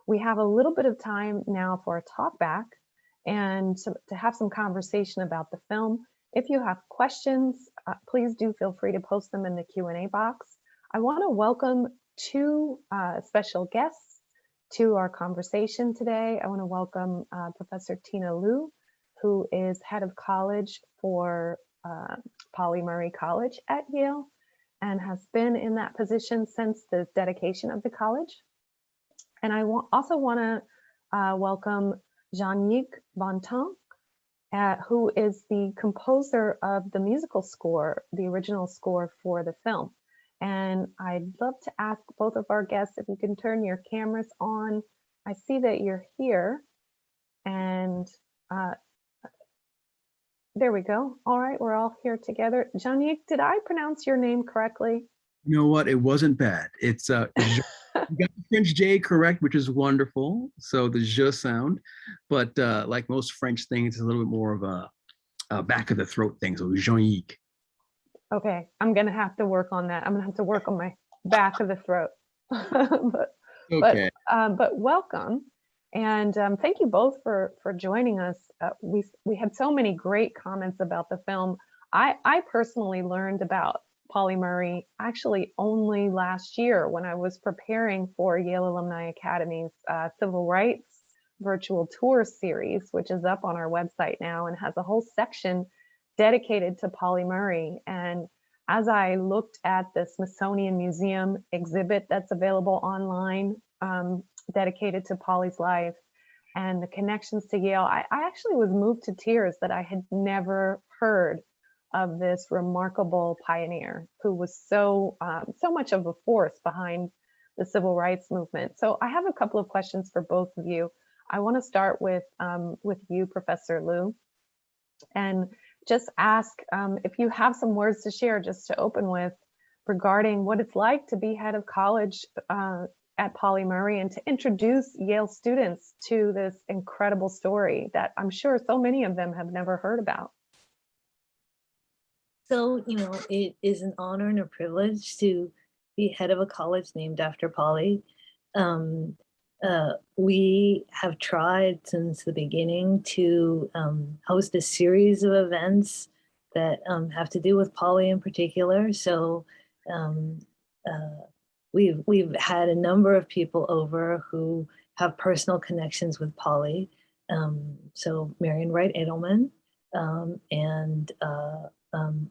we have a little bit of time now for a talkback and to have some conversation about the film. If you have questions, please do feel free to post them in the Q&A box. I want to welcome two special guests to our conversation today. I want to welcome Professor Tina Liu, who is head of college for Pauli Murray College at Yale and has been in that position since the dedication of the college. And I also want to welcome Jean-Yves Bontemps, who is the composer of the musical score, the original score for the film. And I'd love to ask both of our guests if you can turn your cameras on. I see that you're here, and there we go. All right, we're all here together. Jean-Yves, did I pronounce your name correctly? You know what? It wasn't bad. It's you got the French J correct, which is wonderful. So the je sound, but like most French things, it's a little bit more of a back of the throat thing. So Jean-Yves. Okay, I'm gonna have to work on that. I'm gonna have to work on my back of the throat. But welcome, and thank you both for joining us. We had so many great comments about the film. I personally learned about Pauli Murray actually only last year when I was preparing for Yale Alumni Academy's Civil Rights Virtual Tour series, which is up on our website now and has a whole section dedicated to Pauli Murray. And as I looked at the Smithsonian Museum exhibit that's available online, dedicated to Pauli's life and the connections to Yale, I actually was moved to tears that I had never heard of this remarkable pioneer who was so much of a force behind the civil rights movement. So I have a couple of questions for both of you. I want to start with you, Professor Liu, and just ask if you have some words to share, just to open with, regarding what it's like to be head of college at Pauli Murray and to introduce Yale students to this incredible story that I'm sure so many of them have never heard about. So, it is an honor and a privilege to be head of a college named after Pauli. We have tried since the beginning to host a series of events that have to do with Pauli in particular. So we've had a number of people over who have personal connections with Pauli. So Marian Wright Edelman, and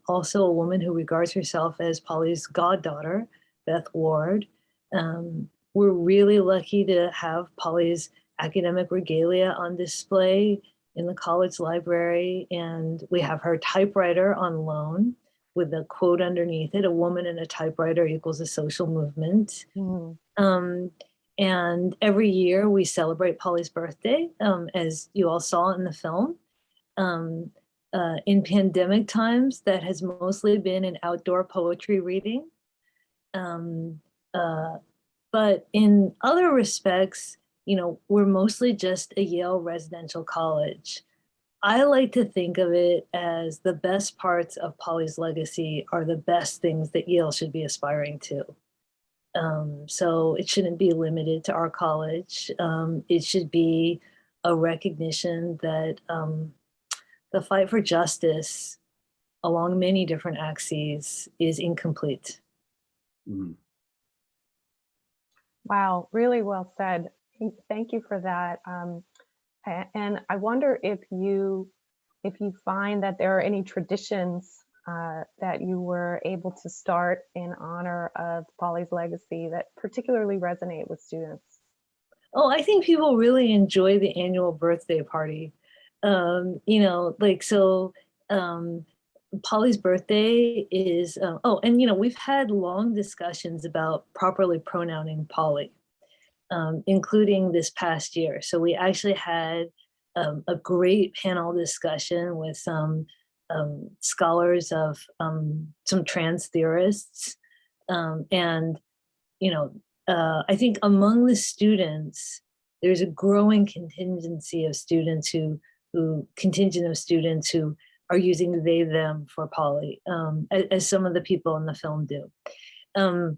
also a woman who regards herself as Pauli's goddaughter, Beth Ward. We're really lucky to have Pauli's academic regalia on display in the college library, and we have her typewriter on loan with a quote underneath it: "A woman and a typewriter equals a social movement." Mm-hmm. And every year we celebrate Pauli's birthday, as you all saw in the film. In pandemic times, that has mostly been an outdoor poetry reading. But in other respects, we're mostly just a Yale residential college. I like to think of it as the best parts of Pauli's legacy are the best things that Yale should be aspiring to. So it shouldn't be limited to our college. It should be a recognition that the fight for justice along many different axes is incomplete. Mm-hmm. Wow, really well said. Thank you for that. And I wonder if you find that there are any traditions that you were able to start in honor of Pauli's legacy that particularly resonate with students. Oh, I think people really enjoy the annual birthday party. Pauli's birthday is, we've had long discussions about properly pronouncing Pauli, including this past year. So we actually had a great panel discussion with some scholars of some trans theorists. I think among the students, there's a growing contingent of students who are using they, them for Pauli, as some of the people in the film do. I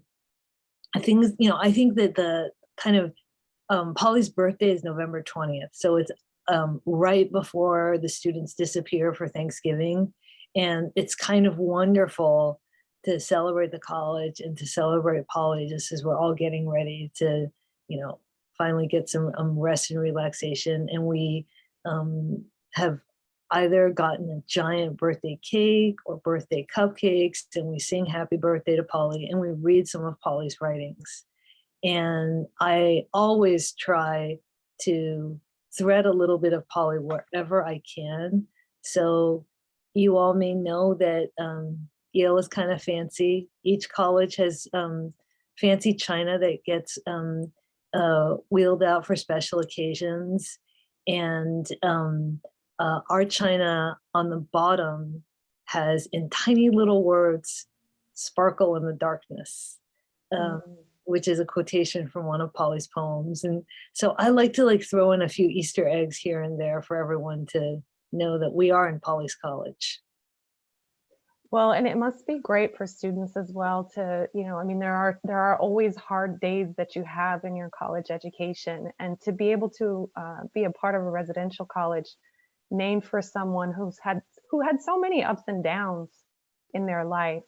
think that the kind of Polly's birthday is November 20th. So it's right before the students disappear for Thanksgiving. And it's kind of wonderful to celebrate the college and to celebrate Polly just as we're all getting ready to, finally get some rest and relaxation. And we have either gotten a giant birthday cake or birthday cupcakes, and we sing happy birthday to Polly, and we read some of Polly's writings. And I always try to thread a little bit of Polly wherever I can. So you all may know that Yale is kind of fancy. Each college has fancy china that gets wheeled out for special occasions. And our china on the bottom has, in tiny little words, "Sparkle in the darkness," which is a quotation from one of Polly's poems. And so I like to throw in a few Easter eggs here and there for everyone to know that we are in Polly's college. Well, and it must be great for students as well to, there are always hard days that you have in your college education, and to be able to be a part of a residential college named for someone who had so many ups and downs in their life.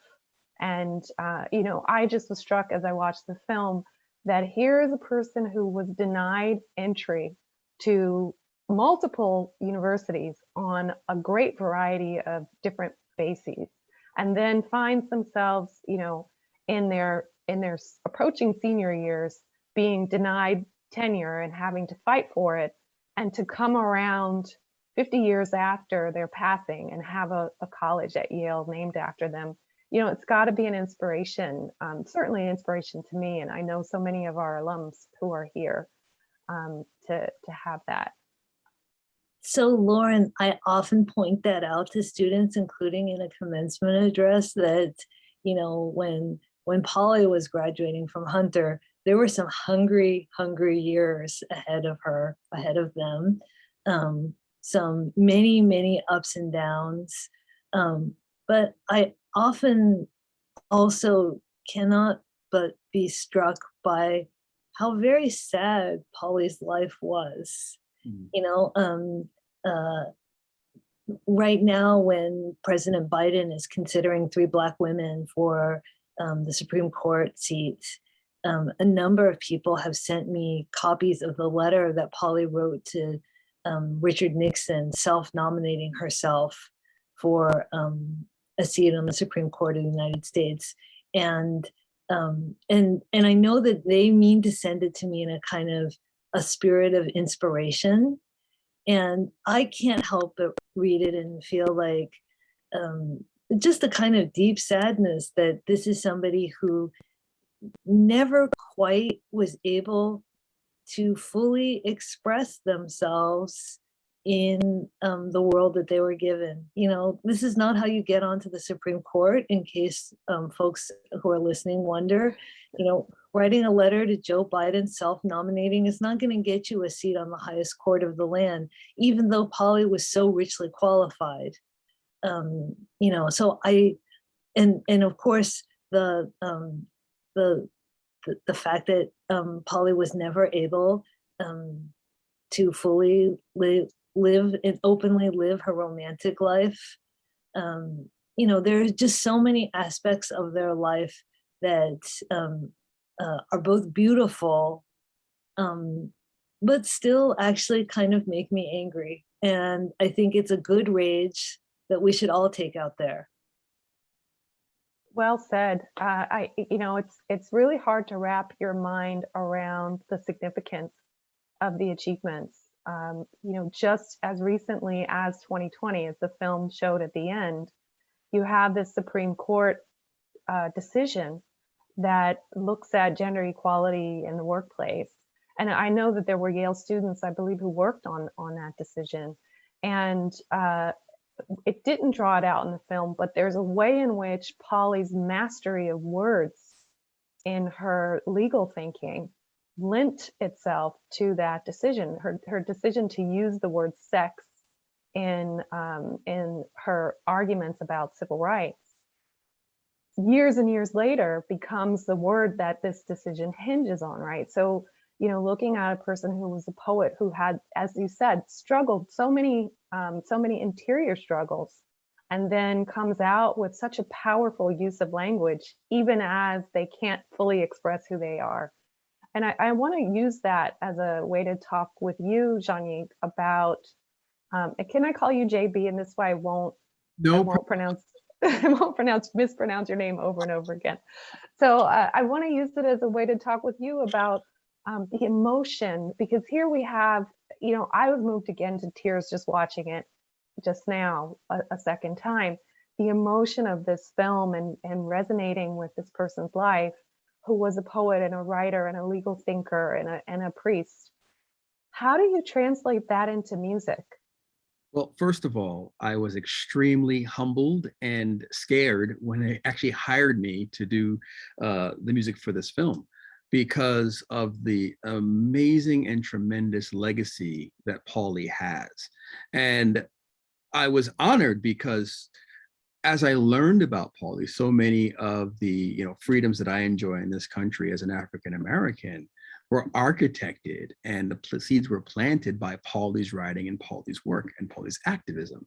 And I just was struck as I watched the film that here is a person who was denied entry to multiple universities on a great variety of different bases, and then finds themselves, in their approaching senior years, being denied tenure and having to fight for it, and to come around 50 years after their passing and have a college at Yale named after them. It's got to be an inspiration, certainly an inspiration to me, and I know so many of our alums who are here to have that. So Lauren, I often point that out to students, including in a commencement address, that, when Polly was graduating from Hunter, there were some hungry years ahead of them. Some many ups and downs. But I often also cannot but be struck by how very sad Polly's life was. Right now, when President Biden is considering 3 Black women for the Supreme Court seat, a number of people have sent me copies of the letter that Polly wrote to Richard Nixon, self-nominating herself for a seat on the Supreme Court of the United States. And I know that they mean to send it to me in a kind of a spirit of inspiration. And I can't help but read it and feel like just a kind of deep sadness that this is somebody who never quite was able to fully express themselves in the world that they were given. This is not how you get onto the Supreme Court, in case folks who are listening wonder. Writing a letter to Joe Biden self-nominating is not going to get you a seat on the highest court of the land, even though Polly was so richly qualified. So and of course the fact that Polly was never able to fully live and openly live her romantic life. There's just so many aspects of their life that are both beautiful, but still actually kind of make me angry. And I think it's a good rage that we should all take out there. Well said. It's really hard to wrap your mind around the significance of the achievements. Just as recently as 2020, as the film showed at the end, you have this Supreme Court decision that looks at gender equality in the workplace. And I know that there were Yale students, I believe, who worked on that decision. And it didn't draw it out in the film, but there's a way in which Polly's mastery of words in her legal thinking lent itself to that decision. Her decision to use the word sex in her arguments about civil rights, years and years later, becomes the word that this decision hinges on, right? So looking at a person who was a poet who had, as you said, struggled so many interior struggles, and then comes out with such a powerful use of language, even as they can't fully express who they are. And I want to use that as a way to talk with you, Jean-Yi, about, can I call you JB? And this way I won't pronounce, mispronounce your name over and over again. So I want to use it as a way to talk with you about the emotion, because here we have, I was moved again to tears just watching it just now a second time. The emotion of this film and resonating with this person's life, who was a poet and a writer and a legal thinker and a priest. How do you translate that into music? Well, first of all, I was extremely humbled and scared when they actually hired me to do the music for this film, because of the amazing and tremendous legacy that Pauli has. And I was honored because as I learned about Pauli, so many of the freedoms that I enjoy in this country as an African American were architected, and the seeds were planted by Pauli's writing and Pauli's work and Pauli's activism.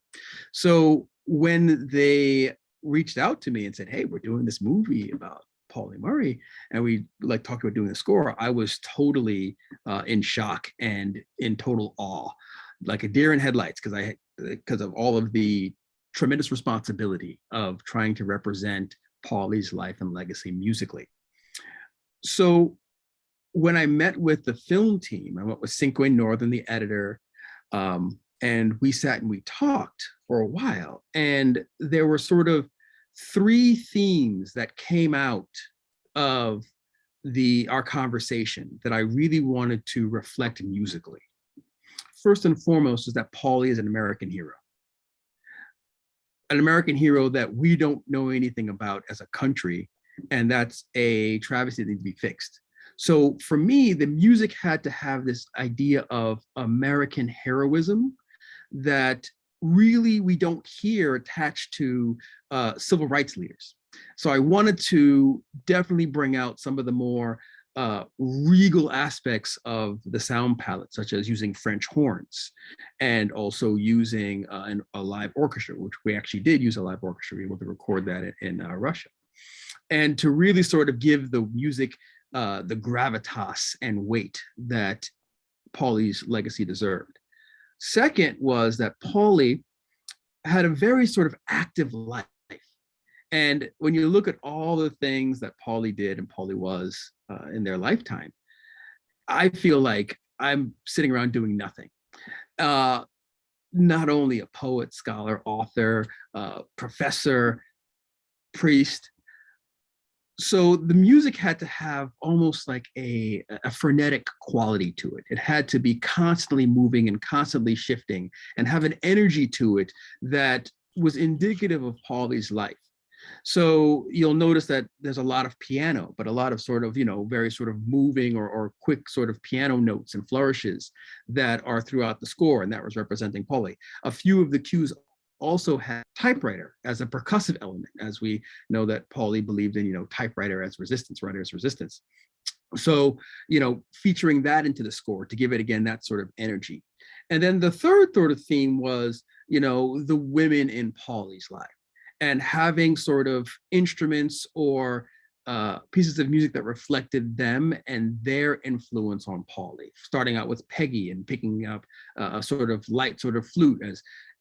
So when they reached out to me and said, "Hey, we're doing this movie about Pauli Murray, and we talked about doing the score," I was totally in shock and in total awe, like a deer in headlights, because of all of the tremendous responsibility of trying to represent Pauli's life and legacy musically. So when I met with the film team, I went with Cinque Northern, the editor, and we sat and we talked for a while. And there were sort of three themes that came out of our conversation that I really wanted to reflect musically. First and foremost is that Pauli is an American hero that we don't know anything about as a country, and that's a travesty that needs to be fixed. So for me, the music had to have this idea of American heroism that really we don't hear attached to civil rights leaders. So I wanted to definitely bring out some of the more regal aspects of the sound palette, such as using French horns and also using a live orchestra, which we actually did use a live orchestra. We were able to record that in Russia. And to really sort of give the music the gravitas and weight that Pauli's legacy deserved. Second was that Pauli had a very sort of active life. And when you look at all the things that Pauli did and Pauli was in their lifetime, I feel like I'm sitting around doing nothing. Not only a poet, scholar, author, professor, priest. So the music had to have almost like a frenetic quality to it. It had to be constantly moving and constantly shifting and have an energy to it that was indicative of Pauli's life. So you'll notice that there's a lot of piano, but a lot of sort of, very sort of moving or quick sort of piano notes and flourishes that are throughout the score, and that was representing Pauli. A few of the cues also had typewriter as a percussive element, as we know that Pauli believed in, typewriter as resistance, writer as resistance. So, featuring that into the score to give it, again, that sort of energy. And then the third sort of theme was, the women in Pauli's life, and having sort of instruments or pieces of music that reflected them and their influence on Pauli, starting out with Peggy and picking up a sort of light sort of flute as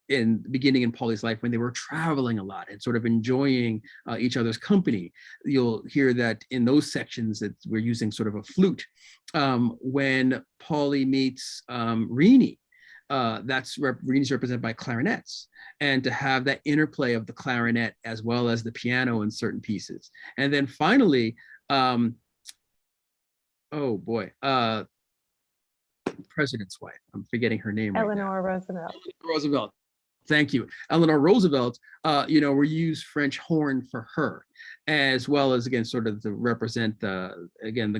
in the beginning in Pauli's life when they were traveling a lot and sort of enjoying each other's company. You'll hear that in those sections that we're using sort of a flute. When Pauli meets Rini, Rini's represented by clarinets, and to have that interplay of the clarinet as well as the piano in certain pieces. And then finally, president's wife, I'm forgetting her name right now. Eleanor Roosevelt. Roosevelt. Thank you. Eleanor Roosevelt, we use French horn for her, as well as, again, sort of to represent the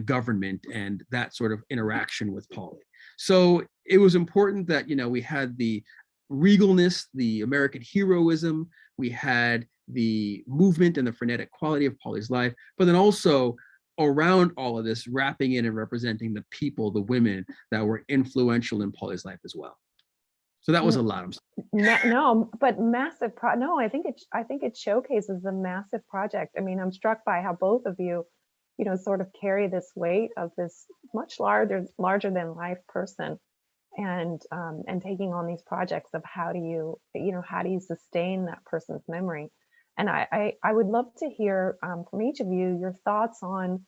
government and that sort of interaction with Pauli. So it was important that, we had the regalness, the American heroism, we had the movement and the frenetic quality of Pauli's life, but then also around all of this, wrapping in and representing the people, the women that were influential in Pauli's life as well. So that was a lot. No, but massive. No, I think it showcases a massive project. I mean, I'm struck by how both of you, sort of carry this weight of this much larger than life person, and taking on these projects of how do you sustain that person's memory. And I would love to hear from each of you your thoughts on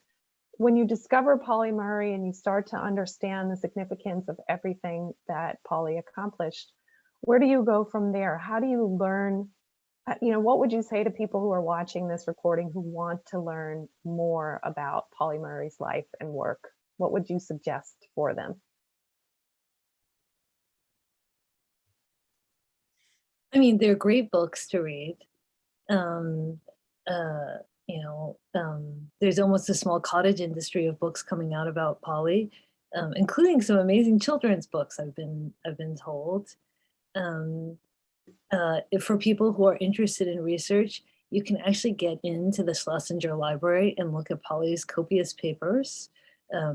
when you discover Pauli Murray and you start to understand the significance of everything that Pauli accomplished. Where do you go from there? How do you learn? What would you say to people who are watching this recording who want to learn more about Pauli Murray's life and work? What would you suggest for them? I mean, they're great books to read. There's almost a small cottage industry of books coming out about Pauli, including some amazing children's books. I've been told. For people who are interested in research, you can actually get into the Schlesinger Library and look at Pauli's copious papers.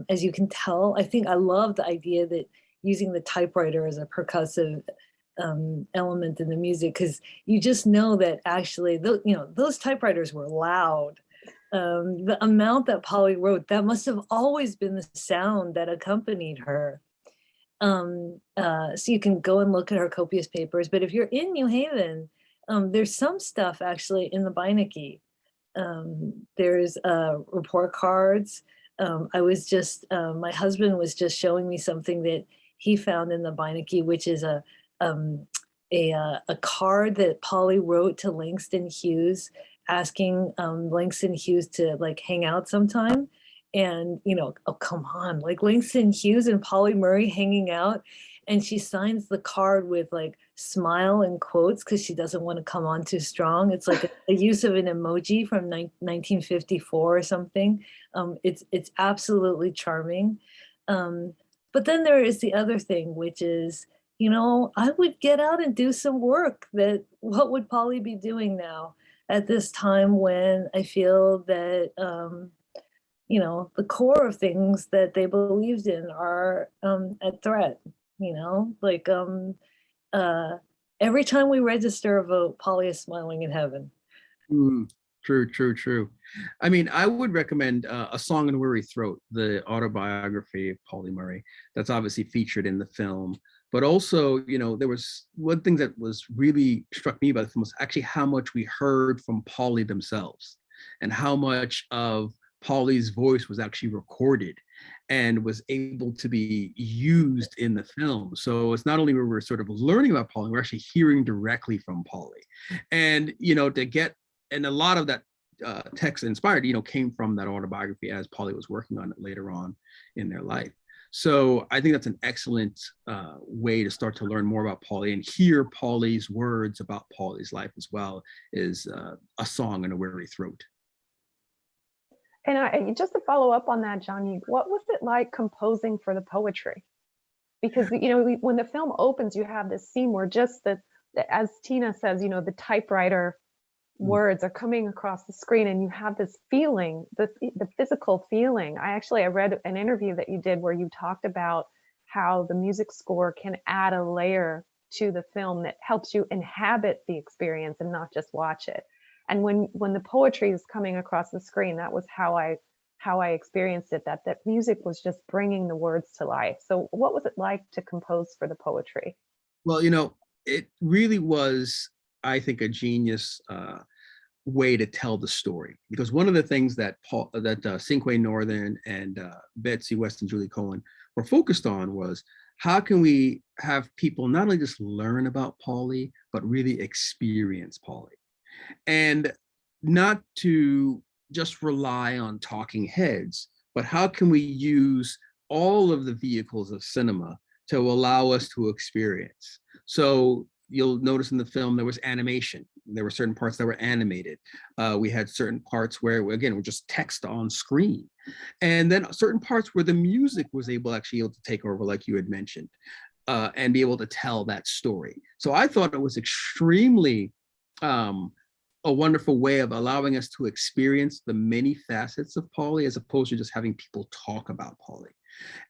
As you can tell, I love the idea that using the typewriter as a percussive element in the music, because you just know that actually those typewriters were loud. The amount that Pauli wrote, that must have always been the sound that accompanied her. So you can go and look at her copious papers, but if you're in New Haven, there's some stuff actually in the Beinecke. There's report cards. My husband was just showing me something that he found in the Beinecke, which is a card that Pauli wrote to Langston Hughes, asking Langston Hughes to like hang out sometime. And oh come on, like Langston Hughes and Pauli Murray hanging out, and she signs the card with like smile and quotes because she doesn't want to come on too strong. It's like a use of an emoji from 1954 or something. It's absolutely charming. But then there is the other thing, which is, I would get out and do some work. What would Pauli be doing now at this time when I feel that, the core of things that they believed in are at threat, every time we register a vote, Pauli is smiling in heaven. True. I mean, I would recommend A Song in a Weary Throat, the autobiography of Pauli Murray. That's obviously featured in the film. But also, there was one thing that was really struck me about the film was actually how much we heard from Pauli themselves and how much of Pauli's voice was actually recorded and was able to be used in the film. So it's not only where we're sort of learning about Pauli, we're actually hearing directly from Pauli. And, and a lot of that text inspired, came from that autobiography as Pauli was working on it later on in their life. So I think that's an excellent way to start to learn more about Pauli and hear Pauli's words about Pauli's life as well, is A Song in a Weary Throat. And just to follow up on that, John, what was it like composing for the poetry? Because, when the film opens, you have this scene where just as Tina says, the typewriter words are coming across the screen and you have this feeling, the physical feeling. I read an interview that you did where you talked about how the music score can add a layer to the film that helps you inhabit the experience and not just watch it. And when the poetry is coming across the screen, that was how I experienced it, that music was just bringing the words to life. So what was it like to compose for the poetry? Well, it really was, I think, a genius way to tell the story, because one of the things that Cinque Northern and Betsy West and Julie Cohen were focused on was how can we have people not only just learn about Pauli, but really experience Pauli, and not to just rely on talking heads, but how can we use all of the vehicles of cinema to allow us to experience. So you'll notice in the film there was animation. There were certain parts that were animated. We had certain parts where, again, were just text on screen. And then certain parts where the music was able to take over, like you had mentioned, and be able to tell that story. So I thought it was extremely a wonderful way of allowing us to experience the many facets of Pauli as opposed to just having people talk about Pauli.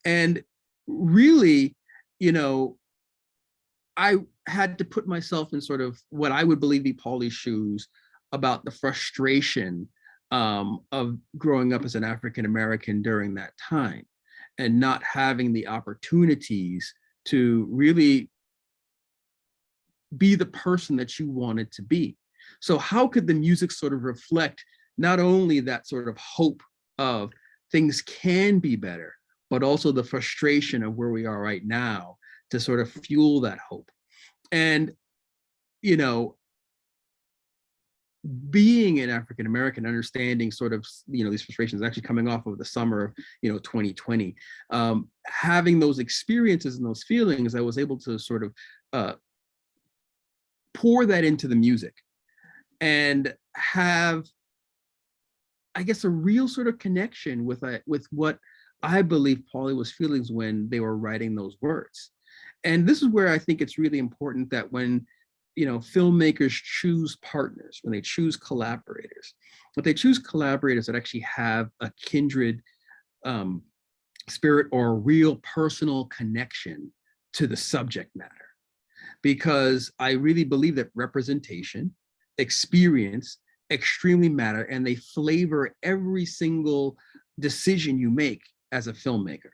And really, you know, I had to put myself in sort of what I would believe be Pauli's shoes about the frustration of growing up as an African American during that time and not having the opportunities to really be the person that you wanted to be. So how could the music sort of reflect not only that sort of hope of things can be better, but also the frustration of where we are right now to sort of fuel that hope? And, you know, being an African American, understanding sort of, you know, these frustrations actually coming off of the summer of, you know, 2020, having those experiences and those feelings, I was able to sort of pour that into the music and have, I guess, a real sort of connection with what I believe Pauli was feeling when they were writing those words. And this is where I think it's really important that when, you know, filmmakers choose partners, when they choose collaborators, but they choose collaborators that actually have a kindred spirit or a real personal connection to the subject matter. Because I really believe that representation, experience extremely matter, and they flavor every single decision you make as a filmmaker.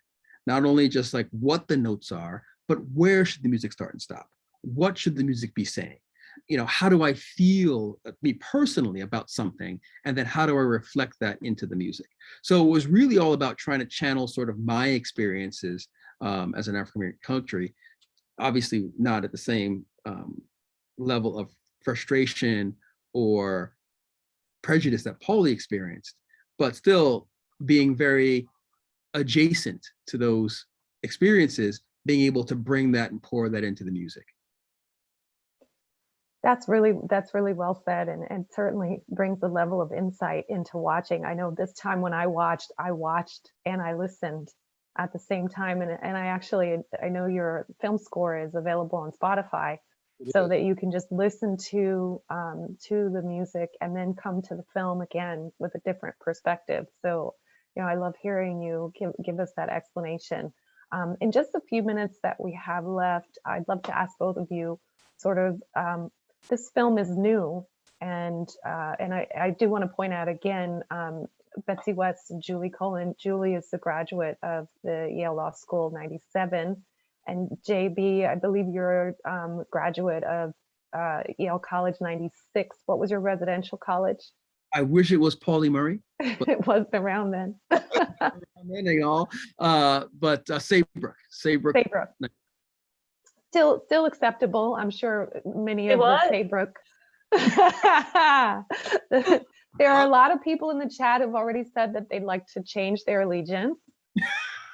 Not only just like what the notes are, but where should the music start and stop? What should the music be saying? You know, how do I feel, me personally, about something? And then how do I reflect that into the music? So it was really all about trying to channel sort of my experiences as an African American country, obviously not at the same level of frustration or prejudice that Pauli experienced, but still being very adjacent to those experiences, being able to bring that and pour that into the music. That's really well said, and certainly brings a level of insight into watching. I know this time when I watched and I listened at the same time, and I know your film score is available on Spotify, so that you can just listen to the music and then come to the film again with a different perspective. So, you know, I love hearing you give us that explanation. In just a few minutes that we have left, I'd love to ask both of you sort of, this film is new, and I do want to point out again, Betsy West and Julie Cullen. Julie is the graduate of the Yale Law School '97, and JB, I believe you're a graduate of Yale College '96. What was your residential college? I wish it was Pauli Murray. It wasn't around then. But Saybrook. Saybrook. Still acceptable. I'm sure many of the Saybrook. There are a lot of people in the chat who've already said that they'd like to change their allegiance.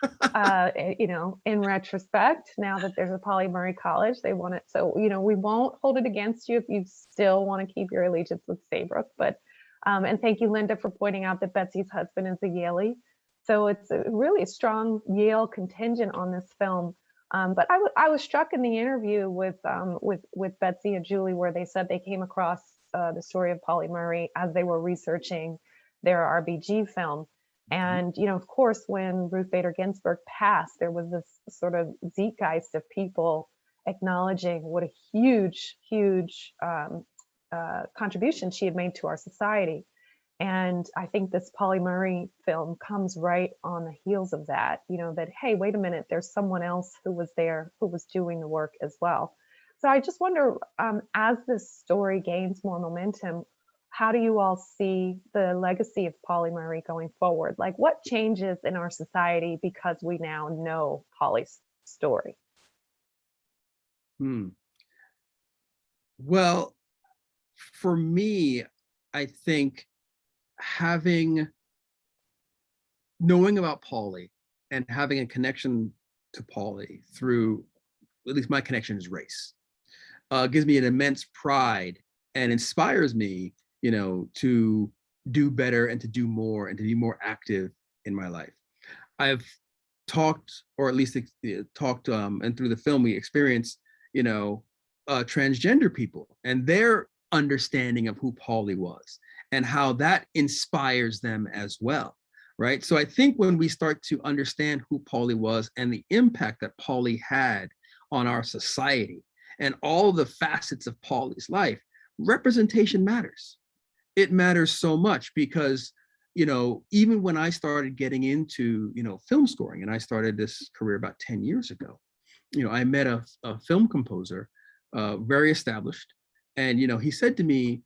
You know, in retrospect, now that there's a Pauli Murray College, they want it. So, you know, we won't hold it against you if you still want to keep your allegiance with Saybrook. But and thank you, Linda, for pointing out that Betsy's husband is a Yalie. So it's a really strong Yale contingent on this film. But I was struck in the interview with Betsy and Julie, where they said they came across the story of Pauli Murray as they were researching their RBG film. And, you know, of course, when Ruth Bader Ginsburg passed, there was this sort of zeitgeist of people acknowledging what a huge contribution she had made to our society. And I think this Pauli Murray film comes right on the heels of that, you know, that, hey, wait a minute, there's someone else who was there, who was doing the work as well. So I just wonder, as this story gains more momentum, how do you all see the legacy of Pauli Murray going forward? Like, what changes in our society because we now know Pauli's story? Well, for me, I think knowing about Pauli and having a connection to Pauli through, at least my connection is race, gives me an immense pride and inspires me, you know, to do better and to do more and to be more active in my life. I've talked, or at least talked, and through the film we experienced, you know, transgender people and their understanding of who Pauli was and how that inspires them as well, right? So I think when we start to understand who Pauli was and the impact that Pauli had on our society and all the facets of Pauli's life, representation matters. It matters so much because, you know, even when I started getting into, you know, film scoring, and I started this career about 10 years ago, you know, I met a film composer, very established. And, you know, he said to me,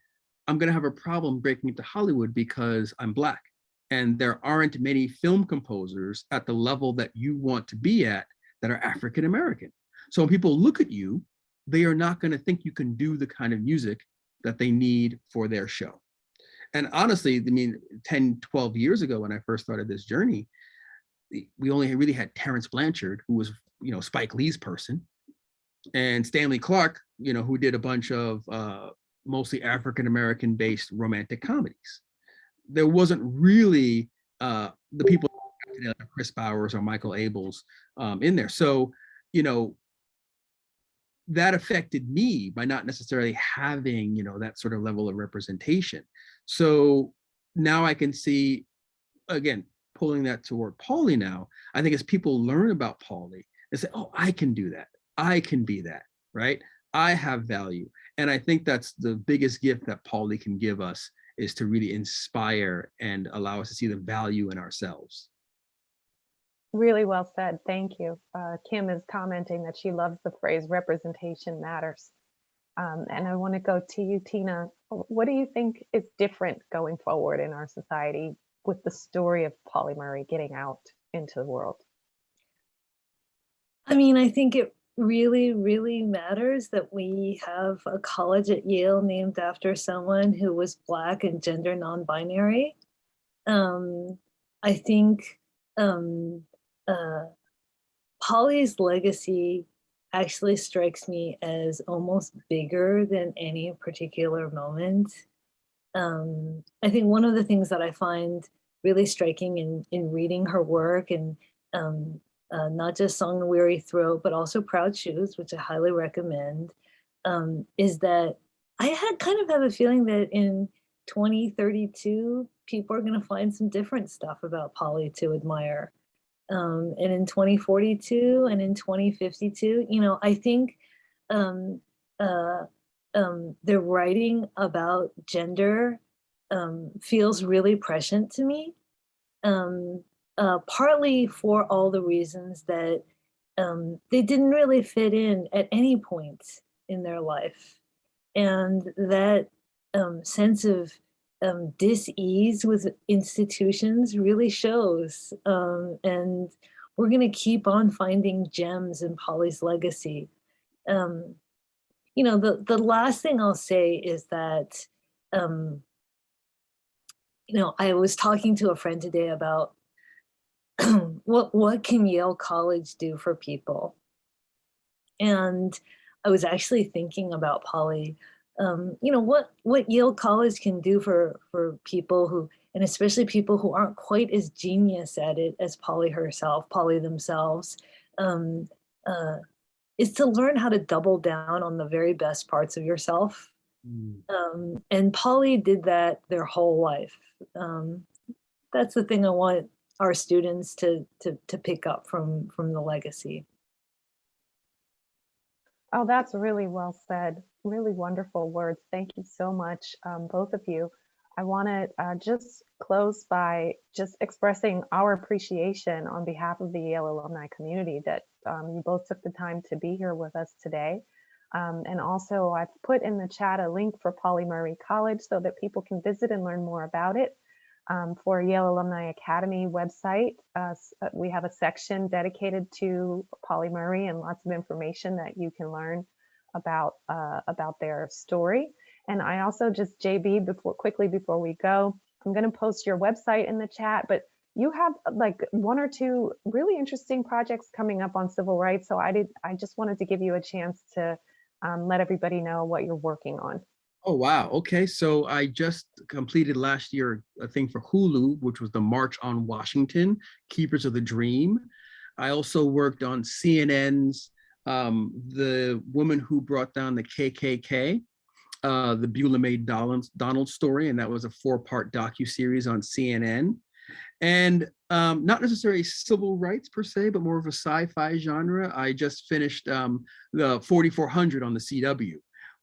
I'm going to have a problem breaking into Hollywood because I'm Black. And there aren't many film composers at the level that you want to be at that are African American. So when people look at you, they are not going to think you can do the kind of music that they need for their show. And honestly, I mean, 10, 12 years ago when I first started this journey, we only really had Terrence Blanchard, who was, you know, Spike Lee's person, and Stanley Clark, you know, who did a bunch of mostly African-American based romantic comedies. There wasn't really the people like Chris Bowers or Michael Abels in there. So, you know, that affected me by not necessarily having, you know, that sort of level of representation. So now I can see, again, pulling that toward Pauli now, I think as people learn about Pauli, they say, oh, I can do that. I can be that, right? I have value. And I think that's the biggest gift that Pauli can give us, is to really inspire and allow us to see the value in ourselves. Really well said. Thank you. Kim is commenting that she loves the phrase representation matters. And I want to go to you, Tina. What do you think is different going forward in our society with the story of Pauli Murray getting out into the world? I mean, I think it really, really matters that we have a college at Yale named after someone who was Black and gender non-binary. I think Pauli's legacy actually strikes me as almost bigger than any particular moment. I think one of the things that I find really striking in reading her work, and not just Song and Weary Throat, but also Proud Shoes, which I highly recommend, is that I kind of have a feeling that in 2032, people are going to find some different stuff about Pauli to admire. And in 2042 and in 2052, you know, I think the writing about gender feels really prescient to me, partly for all the reasons that they didn't really fit in at any point in their life. And that sense of dis-ease with institutions really shows. And we're going to keep on finding gems in Pauli's legacy. You know, the last thing I'll say is that, you know, I was talking to a friend today about what can Yale College do for people? And I was actually thinking about Pauli. You know, what Yale College can do for people who, and especially people who aren't quite as genius at it as Pauli herself, Pauli themselves, is to learn how to double down on the very best parts of yourself. And Pauli did that their whole life. That's the thing I want our students to pick up from the legacy. Oh, that's really well said. Really wonderful words. Thank you so much, both of you. I want to just close by just expressing our appreciation on behalf of the Yale alumni community that you both took the time to be here with us today. And also, I've put in the chat a link for Pauli Murray College so that people can visit and learn more about it. For Yale Alumni Academy website, we have a section dedicated to Pauli Murray and lots of information that you can learn about their story. And I also just, JB, quickly before we go, I'm going to post your website in the chat, but you have like one or two really interesting projects coming up on civil rights. So I just wanted to give you a chance to let everybody know what you're working on. Oh, wow. Okay. So I just completed last year a thing for Hulu, which was the March on Washington, Keepers of the Dream. I also worked on CNN's The Woman Who Brought Down the KKK. the Beulah Mae Donald story, and that was a 4-part docuseries on CNN. And not necessarily civil rights per se, but more of a sci-fi genre. I just finished the 4400 on the CW,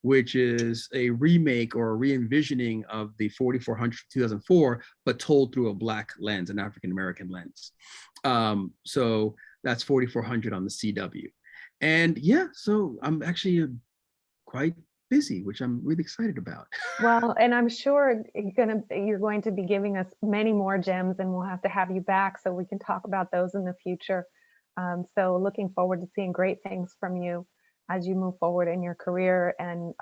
which is a remake or a re-envisioning of the 4400 2004, but told through a Black lens, an African-American lens. So that's 4400 on the CW. And yeah, so I'm actually quite busy, which I'm really excited about. Well, and I'm sure you're going to be giving us many more gems, and we'll have to have you back so we can talk about those in the future. So looking forward to seeing great things from you as you move forward in your career. And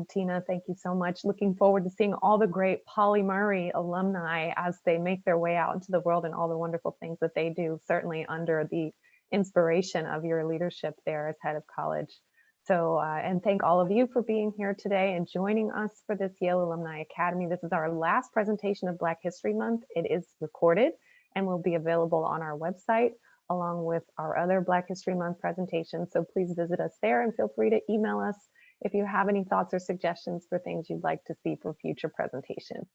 Tina, thank you so much. Looking forward to seeing all the great Pauli Murray alumni as they make their way out into the world and all the wonderful things that they do, certainly under the inspiration of your leadership there as head of college. So, and thank all of you for being here today and joining us for this Yale Alumni Academy. This is our last presentation of Black History Month. It is recorded and will be available on our website along with our other Black History Month presentations. So please visit us there and feel free to email us if you have any thoughts or suggestions for things you'd like to see for future presentations.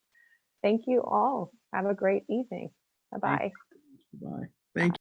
Thank you all. Have a great evening. Bye-bye. Bye. Thank you.